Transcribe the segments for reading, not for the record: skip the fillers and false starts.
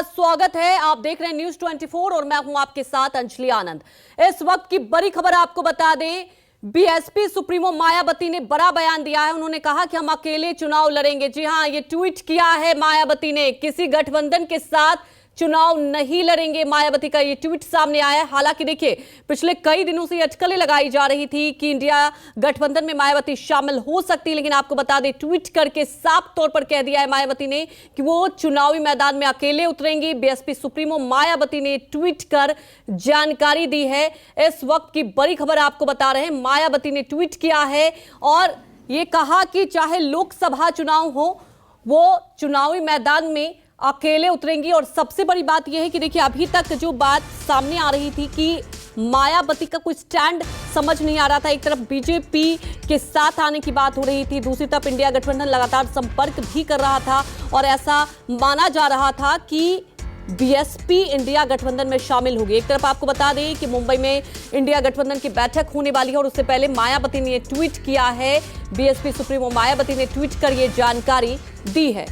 स्वागत है। आप देख रहे हैं न्यूज 24 और मैं हूं आपके साथ अंजलि आनंद। इस वक्त की बड़ी खबर आपको बता दें, बीएसपी सुप्रीमो मायावती ने बड़ा बयान दिया है। उन्होंने कहा कि हम अकेले चुनाव लड़ेंगे। जी हां, ये ट्वीट किया है मायावती ने, किसी गठबंधन के साथ चुनाव नहीं लड़ेंगे। मायावती का ये ट्वीट सामने आया है। हालांकि देखिए, पिछले कई दिनों से अटकलें लगाई जा रही थी कि इंडिया गठबंधन में मायावती शामिल हो सकती, लेकिन आपको बता दें ट्वीट करके साफ तौर पर कह दिया है मायावती ने कि वो चुनावी मैदान में अकेले उतरेंगी। बीएसपी सुप्रीमो मायावती ने ट्वीट कर जानकारी दी है। इस वक्त की बड़ी खबर आपको बता रहे हैं, मायावती ने ट्वीट किया है और ये कहा कि चाहे लोकसभा चुनाव हो, वो चुनावी मैदान में अकेले उतरेंगी। और सबसे बड़ी बात यह है कि देखिए, अभी तक जो बात सामने आ रही थी कि मायावती का कोई स्टैंड समझ नहीं आ रहा था। एक तरफ बीजेपी के साथ आने की बात हो रही थी, दूसरी तरफ इंडिया गठबंधन लगातार संपर्क भी कर रहा था और ऐसा माना जा रहा था कि बीएसपी इंडिया गठबंधन में शामिल होगी। एक तरफ आपको बता दें कि मुंबई में इंडिया गठबंधन की बैठक होने वाली है और उससे पहले मायावती ने ट्वीट किया है। बीएसपी सुप्रीमो मायावती ने ट्वीट कर यह जानकारी दी है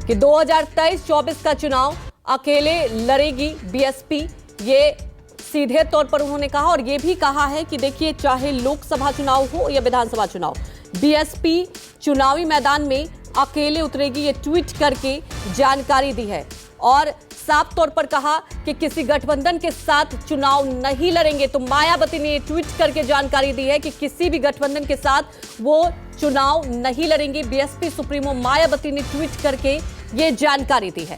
कि 2023-24 का चुनाव अकेले लड़ेगी बीएसपी। ये सीधे तौर पर उन्होंने कहा और ये भी कहा है कि देखिए, चाहे लोकसभा चुनाव हो या विधानसभा चुनाव, बीएसपी चुनावी मैदान में अकेले उतरेगी। ये ट्वीट करके जानकारी दी है और साफ तौर पर कहा कि किसी गठबंधन के साथ चुनाव नहीं लड़ेंगे। तो मायावती ने ट्वीट करके जानकारी दी है कि किसी भी गठबंधन के साथ वो चुनाव नहीं लड़ेंगे। बीएसपी सुप्रीमो मायावती ने ट्वीट करके ये जानकारी दी है।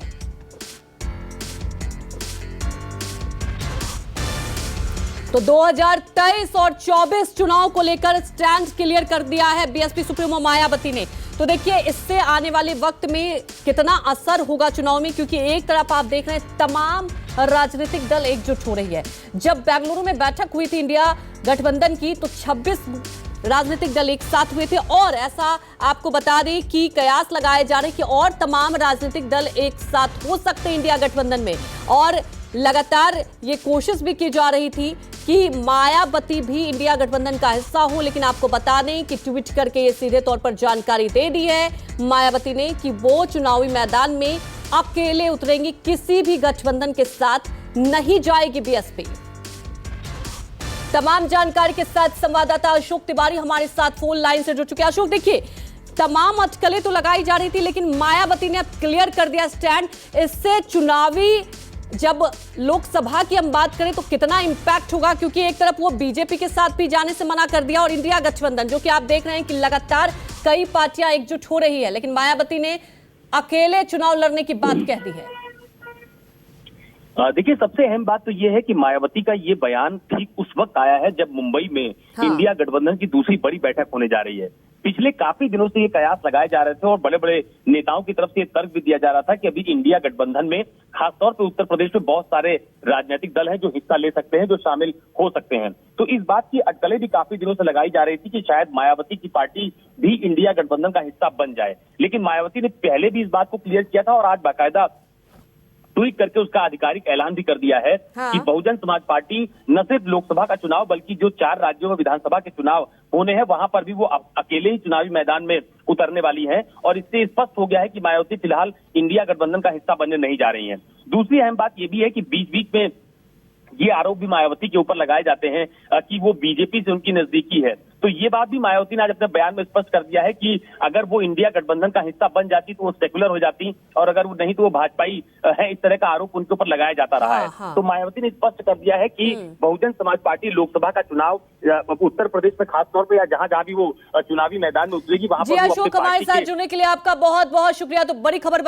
तो 2023 और 24 चुनाव को लेकर स्टैंड क्लियर कर दिया है बीएसपी सुप्रीमो मायावती ने। तो देखिए, इससे आने वाले वक्त में कितना असर होगा चुनाव में, क्योंकि एक तरफ आप देख रहे हैं तमाम राजनीतिक दल एकजुट हो रही है। जब बेंगलुरु में बैठक हुई थी इंडिया गठबंधन की, तो 26 राजनीतिक दल एक साथ हुए थे और ऐसा आपको बता दें कि कयास लगाए जा रहे हैं कि और तमाम राजनीतिक दल एक साथ हो सकते हैं इंडिया गठबंधन में। और लगातार ये कोशिश भी की जा रही थी कि मायावती भी इंडिया गठबंधन का हिस्सा हो, लेकिन आपको बता दें कि ट्वीट करके ये सीधे तौर पर जानकारी दे दी है मायावती ने कि वो चुनावी मैदान में अकेले उतरेंगी, किसी भी गठबंधन के साथ नहीं जाएगी बीएसपी। तमाम जानकारी के साथ संवाददाता अशोक तिवारी हमारे साथ फोन लाइन से जुड़ चुके हैं। अशोक, देखिए, तमाम अटकलें तो लगाई जा रही थी, लेकिन मायावती ने अब क्लियर कर दिया स्टैंड। इससे चुनावी, जब लोकसभा की हम बात करें तो कितना इंपैक्ट होगा, क्योंकि एक तरफ वो बीजेपी के साथ भी जाने से मना कर दिया और इंडिया गठबंधन, जो कि आप देख रहे हैं कि लगातार कई पार्टियां एकजुट हो रही है, लेकिन मायावती ने अकेले चुनाव लड़ने की बात कह दी है। देखिए, सबसे अहम बात तो ये है कि मायावती का ये बयान ठीक उस वक्त आया है जब मुंबई में इंडिया गठबंधन की दूसरी बड़ी बैठक होने जा रही है। पिछले काफी दिनों से ये कयास लगाए जा रहे थे और बड़े बड़े नेताओं की तरफ से ये तर्क भी दिया जा रहा था कि अभी इंडिया गठबंधन में खासतौर पर उत्तर प्रदेश में बहुत सारे राजनीतिक दल हैं जो हिस्सा ले सकते हैं, जो शामिल हो सकते हैं। तो इस बात की अटकलें भी काफी दिनों से लगाई जा रही थी कि शायद मायावती की पार्टी भी इंडिया गठबंधन का हिस्सा बन जाए। लेकिन मायावती ने पहले भी इस बात को क्लियर किया था और आज बाकायदा ट्वीट करके उसका आधिकारिक ऐलान भी कर दिया है कि बहुजन समाज पार्टी न सिर्फ लोकसभा का चुनाव बल्कि जो 4 राज्यों में विधानसभा के चुनाव होने हैं वहां पर भी वो अकेले ही चुनावी मैदान में उतरने वाली है। और इससे स्पष्ट हो गया है कि मायावती फिलहाल इंडिया गठबंधन का हिस्सा बनने नहीं जा रही है। दूसरी अहम बात यह भी है कि बीच बीच में ये आरोप भी मायावती के ऊपर लगाए जाते हैं कि वो बीजेपी से उनकी नजदीकी है। तो ये बात भी मायावती ने आज अपने बयान में स्पष्ट कर दिया है कि अगर वो इंडिया गठबंधन का हिस्सा बन जाती तो वो सेकुलर हो जाती और अगर वो नहीं तो वो भाजपाई है। इस तरह का आरोप उनके ऊपर लगाया जाता रहा है। तो मायावती ने स्पष्ट कर दिया है कि बहुजन समाज पार्टी लोकसभा का चुनाव उत्तर प्रदेश में खासतौर पर या जहां भी वो चुनावी मैदान में उतरेगी वहां पर अशोक, हमारे साथ जुड़ने के लिए आपका बहुत बहुत शुक्रिया। तो बड़ी खबर